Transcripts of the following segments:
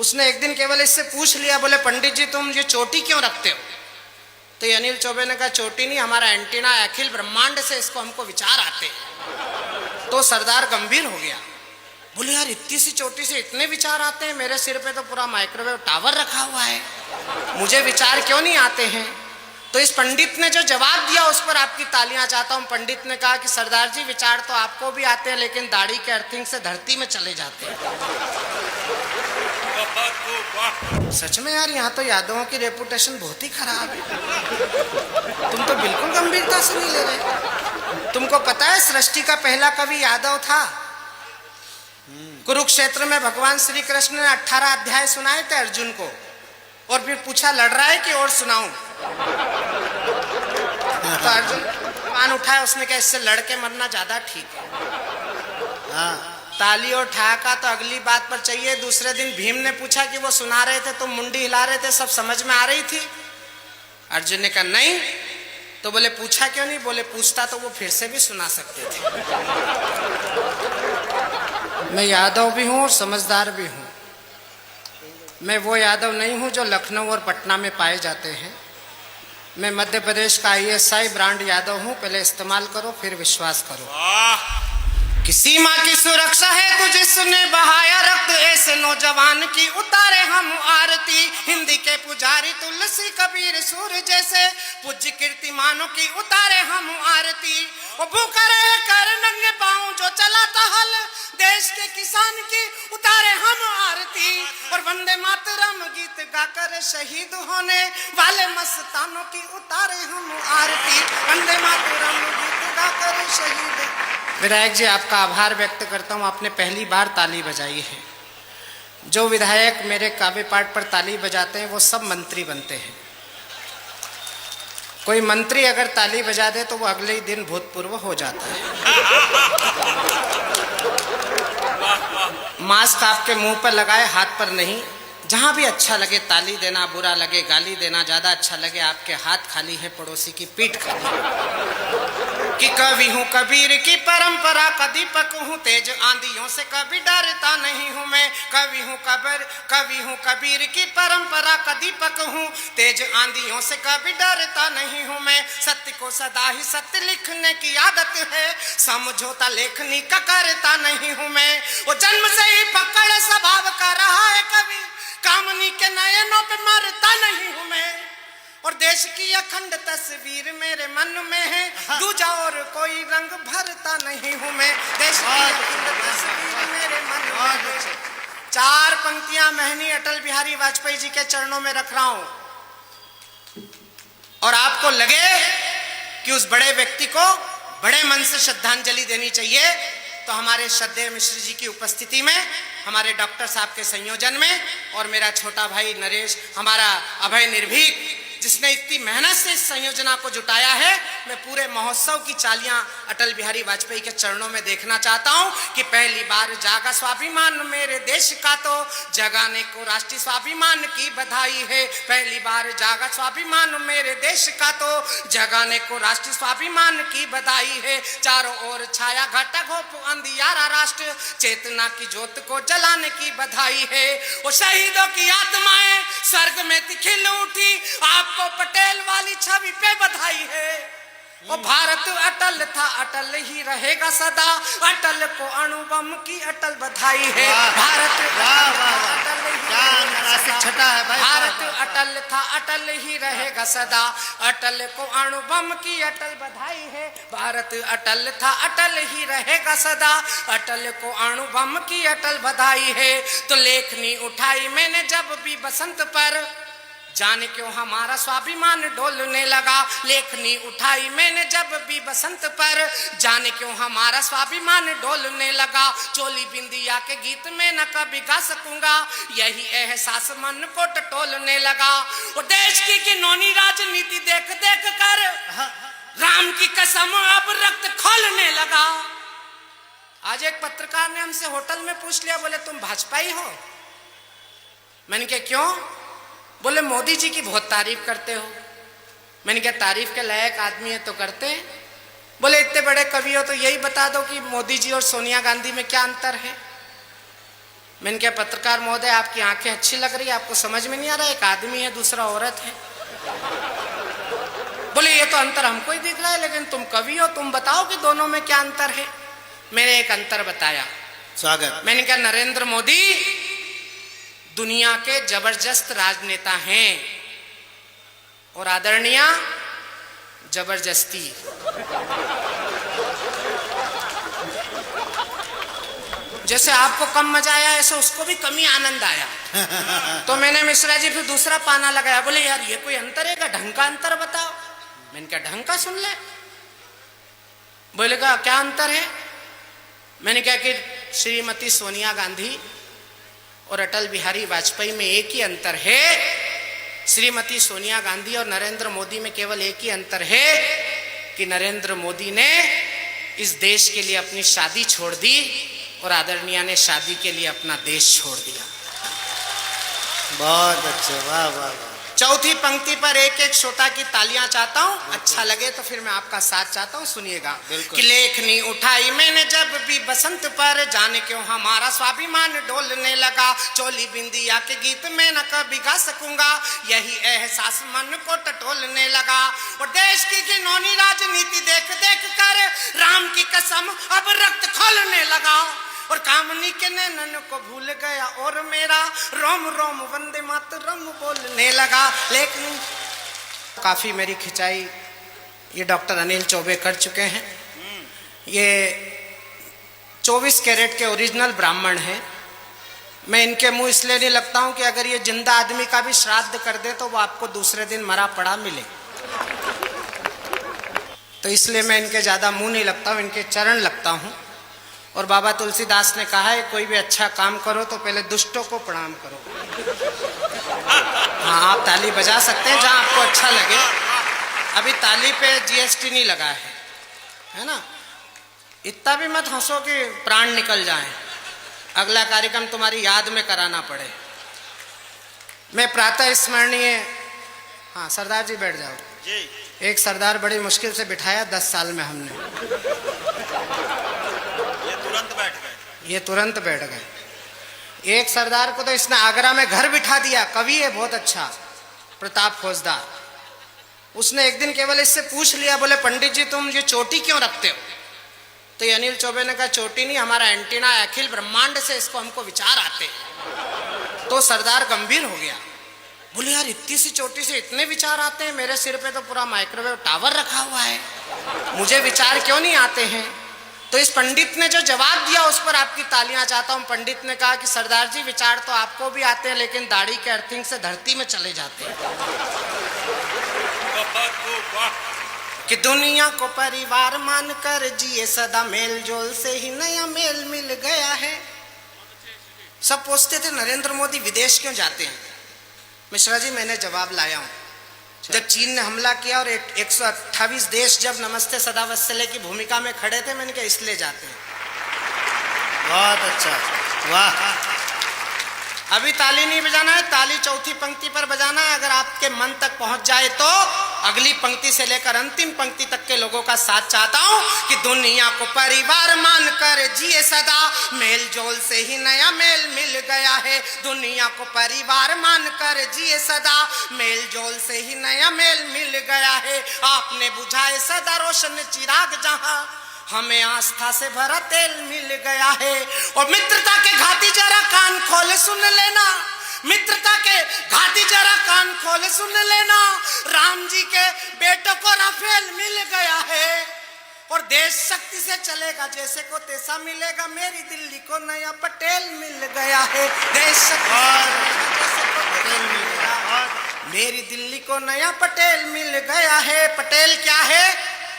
उसने एक दिन केवल इससे पूछ लिया, बोले पंडित जी तुम ये चोटी क्यों रखते हो? तो ये अनिल चौबे ने कहा चोटी नहीं, हमारा एंटीना अखिल ब्रह्मांड से इसको हमको विचार आते हैं। तो सरदार गंभीर हो गया, बोले यार इतनी सी चोटी से इतने विचार आते हैं, मेरे सिर पे तो पूरा माइक्रोवेव टावर रखा हुआ है, मुझे विचार क्यों नहीं आते हैं? तो इस पंडित ने जो जवाब दिया उस पर आपकी तालियां चाहता हूं। पंडित ने कहा कि सरदार जी विचार तो आपको भी आते हैं, लेकिन दाढ़ी के अर्थिंग से धरती में चले जाते हैं। सच में यार, यहाँ तो यादवों की रेपुटेशन बहुत ही खराब है। तुम तो बिल्कुल गंभीरता से नहीं ले रहे। तुमको पता है सृष्टि का पहला कवि यादव था। कुरुक्षेत्र में भगवान श्री कृष्ण ने 18 अध्याय सुनाए थे अर्जुन को, और फिर पूछा लड़ रहा है कि और सुनाऊं? तो अर्जुन मान उठाया, उसने कहा इससे लड़के मरना ज्यादा ठीक है। ताली और ठहाका तो अगली बात पर चाहिए। दूसरे दिन भीम ने पूछा कि वो सुना रहे थे, तुम मुंडी हिला रहे थे, सब समझ में आ रही थी? अर्जुन ने कहा नहीं। तो बोले पूछा क्यों नहीं? बोले पूछता तो वो फिर से भी सुना सकते थे। मैं यादव भी हूं और समझदार भी हूं। मैं वो यादव नहीं हूं जो लखनऊ और पटना में पाए जाते हैं। मैं मध्य प्रदेश का ISI ब्रांड यादव हूं। पहले इस्तेमाल करो फिर विश्वास करो। कि सीमा की सुरक्षा है तो जिसने बहाया रक्त, ऐसे नौजवान की उतारे हम आरती। हिंदी के पुजारी तुलसी कबीर सूर जैसे पूज्य कीर्तिमानों की उतारे हम आरती। वो भूखा रहे कर नंगे पांव जो चलाता हल, देश के किसान की उतारे हम आरती। और वंदे मातरम गीत गाकर शहीद होने वाले मस्तानों की उतारे हम आरती। वंदे मातरम गीत गाकर शहीद। विधायक जी आपका आभार व्यक्त करता हूँ, आपने पहली बार ताली बजाई है। जो विधायक मेरे काव्य पाठ पर ताली बजाते हैं वो सब मंत्री बनते हैं। कोई मंत्री अगर ताली बजा दे तो वो अगले ही दिन भूतपूर्व हो जाता है। मास्क आपके मुंह पर लगाए, हाथ पर नहीं। जहां भी अच्छा लगे ताली देना, बुरा लगे गाली देना, ज्यादा अच्छा लगे आपके हाथ खाली है, पड़ोसी की पीठ खाली। कि कवि हूँ कबीर की परंपरा का दीपक हूँ, तेज आंधियों से कभी डरता नहीं हूँ मैं। कवि हूँ कबीर की परंपरा का दीपक हूँ, तेज आंधियों से कभी डरता नहीं हूँ मैं। सत्य को सदा ही सत्य लिखने की आदत है, समझौता लेखनी का करता नहीं हूँ मैं। वो जन्म से ही पकड़ स्वभाव का रहा है कवि, कामनी के नयनों पे मरता नहीं हूँ मैं। और देश की अखंड तस्वीर मेरे मन में है, दूजा और कोई रंग भरता नहीं हूं मैं। देश की अखंड तस्वीर मेरे मन में है। 4 पंक्तियां महनी अटल बिहारी वाजपेयी जी के चरणों में रख रहा हूं, और आपको लगे कि उस बड़े व्यक्ति को बड़े मन से श्रद्धांजलि देनी चाहिए, तो हमारे श्रद्धेय मिश्र जी की उपस्थिति में, हमारे डॉक्टर साहब के संयोजन में, और मेरा छोटा भाई नरेश, हमारा अभय निर्भीक, जिसने इतनी मेहनत से इस संयोजना को जुटाया है, मैं पूरे महोत्सव की चालियां अटल बिहारी वाजपेयी के चरणों में देखना चाहता हूं। कि पहली बार जागा स्वाभिमान मेरे देश का, तो जगाने को राष्ट्रीय स्वाभिमान की बधाई है। पहली बार जागा स्वाभिमान मेरे देश का, तो जगाने को राष्ट्रीय स्वाभिमान की बधाई है। चारों ओर छाया घटा घोप अंधियारा राष्ट्र, चेतना की ज्योत को जलाने की बधाई है। वो शहीदों की आत्माएं स्वर्ग में खिल उठी, आपको पटेल वाली छवि पे बधाई है। वो भारत अटल था, अटल ही रहेगा सदा, अटल को अणुबम की अटल बधाई है। भारत भारत अटल था, अटल ही रहेगा सदा, अटल को अणुबम की अटल बधाई है। भारत अटल था, अटल ही रहेगा सदा, अटल को अणुबम की अटल बधाई है। तो लेखनी उठाई मैंने जब भी बसंत पर, जाने क्यों हमारा स्वाभिमान डोलने लगा। लेखनी उठाई मैंने जब भी बसंत पर, जाने क्यों हमारा स्वाभिमान डोलने लगा। चोली बिंदिया के गीत में न कभी गा सकूंगा, यही एहसास मन को टटोलने लगा। और देश की घिनौनी राजनीति देख देख कर राम की कसम अब रक्त खोलने लगा। आज एक पत्रकार ने हमसे होटल में पूछ लिया, बोले तुम भाजपाई हो? मैंने कहा क्यों? बोले मोदी जी की बहुत तारीफ करते हो। मैंने कहा तारीफ के लायक आदमी है तो करते हैं। बोले इतने बड़े कवि हो तो यही बता दो कि मोदी जी और सोनिया गांधी में क्या अंतर है। मैंने कहा पत्रकार महोदय आपकी आंखें अच्छी लग रही है, आपको समझ में नहीं आ रहा एक आदमी है दूसरा औरत है? बोले ये तो अंतर हमको ही दिख रहा है, लेकिन तुम कवि हो, तुम बताओ कि दोनों में क्या अंतर है। मैंने एक अंतर बताया। स्वागत। मैंने कहा नरेंद्र मोदी दुनिया के जबरदस्त राजनेता हैं और आदरणीय जबरदस्ती। जैसे आपको कम मजा आया ऐसे उसको भी कम ही आनंद आया। तो मैंने मिश्रा जी फिर दूसरा पाना लगाया। बोले यार ये कोई अंतर है क्या, ढंग का अंतर बताओ। मैंने कहा ढंग का सुन ले। बोले का क्या अंतर है? मैंने कहा कि श्रीमती सोनिया गांधी और अटल बिहारी वाजपेयी में एक ही अंतर है, श्रीमती सोनिया गांधी और नरेंद्र मोदी में केवल एक ही अंतर है कि नरेंद्र मोदी ने इस देश के लिए अपनी शादी छोड़ दी और आदरणीय ने शादी के लिए अपना देश छोड़ दिया। बहुत अच्छे, वाह वाह वाह। चौथी पंक्ति पर एक एक श्रोता की तालियां चाहता हूं, अच्छा लगे तो फिर मैं आपका साथ चाहता हूं, सुनिएगा। कि लेखनी उठाई मैंने जब भी बसंत पर, जाने क्यों हमारा स्वाभिमान डोलने लगा। चोली बिंदिया के गीत में न कभी गा सकूंगा, यही एहसास मन को टटोलने लगा। और देश की घिनौनी राजनीति देख देख कर राम की कसम अब रक्त खोलने लगा। और कामनी के नैनन को भूल गया और मेरा रोम रोम वंदे मातरम बोलने लगा। लेकिन काफी मेरी खिंचाई ये डॉक्टर अनिल चौबे कर चुके हैं। ये 24 कैरेट के ओरिजिनल ब्राह्मण हैं। मैं इनके मुंह इसलिए नहीं लगता हूं कि अगर ये जिंदा आदमी का भी श्राद्ध कर दे तो वो आपको दूसरे दिन मरा पड़ा मिले, तो इसलिए मैं इनके ज्यादा मुंह नहीं लगता हूं, इनके चरण लगता हूं। और बाबा तुलसीदास ने कहा है कोई भी अच्छा काम करो तो पहले दुष्टों को प्रणाम करो। हाँ आप ताली बजा सकते हैं जहां आपको अच्छा लगे। अभी ताली पे जीएसटी नहीं लगा है ना? इतना भी मत हंसो कि प्राण निकल जाए, अगला कार्यक्रम तुम्हारी याद में कराना पड़े। मैं प्रातः स्मरणीय, हाँ सरदार जी बैठ जाओ जी। एक सरदार बड़ी मुश्किल से बिठाया 10 साल में हमने, ये तुरंत बैठ गए। एक सरदार को तो इसने आगरा में घर बिठा दिया, कवि है बहुत अच्छा, प्रताप फौजदार। उसने एक दिन केवल इससे पूछ लिया, बोले पंडित जी तुम ये चोटी क्यों रखते हो? तो ये अनिल चौबे ने कहा चोटी नहीं, हमारा एंटीना अखिल ब्रह्मांड से इसको हमको विचार आते। तो सरदार गंभीर हो गया, बोले यार इतनी सी चोटी से इतने विचार आते हैं, मेरे सिर पे तो पूरा माइक्रोवेव टावर रखा हुआ है, मुझे विचार क्यों नहीं आते हैं? तो इस पंडित ने जो जवाब दिया उस पर आपकी तालियां चाहता हूं। पंडित ने कहा कि सरदार जी विचार तो आपको भी आते हैं लेकिन दाढ़ी के अर्थिंग से धरती में चले जाते हैं। कि दुनिया को परिवार मानकर जिए सदा, मेल जोल से ही नया मेल मिल गया है। सब पूछते थे नरेंद्र मोदी विदेश क्यों जाते हैं? मिश्रा जी मैंने जवाब लाया हूं। जब चीन ने हमला किया और 128 देश जब नमस्ते सदा वत्सले की भूमिका में खड़े थे, मैंने कहा इसलिए जाते हैं। बहुत अच्छा, वाह। अभी ताली नहीं बजाना है, ताली चौथी पंक्ति पर बजाना है। अगर आपके मन तक पहुंच जाए तो अगली पंक्ति से लेकर अंतिम पंक्ति तक के लोगों का साथ चाहता हूं। कि दुनिया को परिवार मानकर जिए सदा, मेल जोल से ही नया मेल मिल गया है। दुनिया को परिवार मानकर जिए सदा, मेल जोल से ही नया मेल मिल गया है। आपने बुझाए सदा रोशन चिराग जहां, हमें आस्था से भरा तेल मिल गया है। और मित्रता के घाटी जरा कान खोले सुन लेना, मित्रता के घाटी जरा कान खोले सुन लेना, राम जी के बेटों को राफेल मिल गया है। और देश शक्ति से चलेगा जैसे को तैसा मिलेगा, मेरी दिल्ली को नया पटेल मिल गया है। देश शक्ति जैसे को पटेल मिलेगा, मेरी दिल्ली को नया पटेल मिल गया है। पटेल क्या है?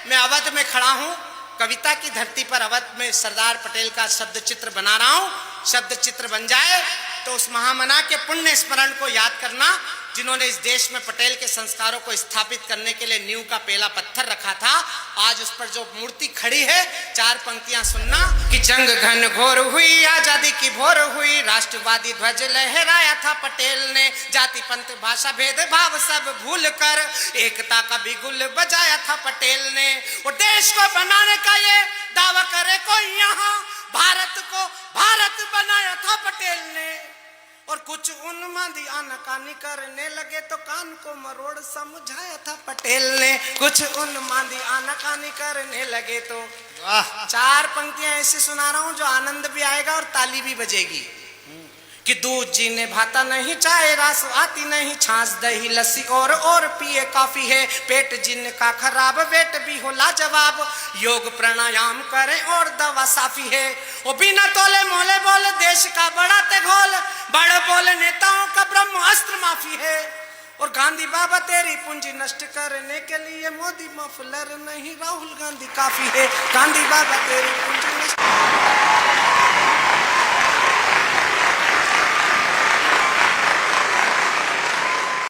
मैं अवध में खड़ा हूं, कविता की धरती पर अवध में सरदार पटेल का शब्द चित्र बना रहा हूं। शब्द चित्र बन जाए तो उस महामना के पुण्य स्मरण को याद करना जिन्होंने इस देश में पटेल के संस्कारों को स्थापित करने के लिए नींव का पहला पत्थर रखा था। आज उस पर जो मूर्ति खड़ी है, 4 पंक्तियां सुनना। कि जंग घन घोर हुई, आजादी की भोर हुई, राष्ट्रवादी ध्वज लहराया था पटेल ने, जाति पंथ भाषा भेदभाव सब भूल कर एकता का बिगुल बजाया था पटेल ने। और देश को बनाने का ये दावा करे कोई यहाँ, भारत को भारत बनाया था पटेल ने। और कुछ उन्मादी आनाकानी करने लगे तो कान को मरोड़ समझाया था पटेल ने। कुछ उन्मादी आनाकानी करने लगे तो वाह। 4 पंक्तियां ऐसे सुना रहा हूं जो आनंद भी आएगा और ताली भी बजेगी। कि दूध जीने भाता नहीं, चाय रास आती नहीं, छाछ दही लस्सी और पिए काफी है। पेट जिनका खराब वेट भी हो लाजवाब, योग प्राणायाम करें और दवा साफी है। वो बिना तोले मोले बोले देश का बढ़ाते घोल, बड़े बोले नेताओं का ब्रह्म अस्त्र माफी है। और गांधी बाबा तेरी पूंजी नष्ट करने के लिए मोदी मफलर नहीं, राहुल गांधी काफी है। गांधी बाबा तेरी पूंजी नष्ट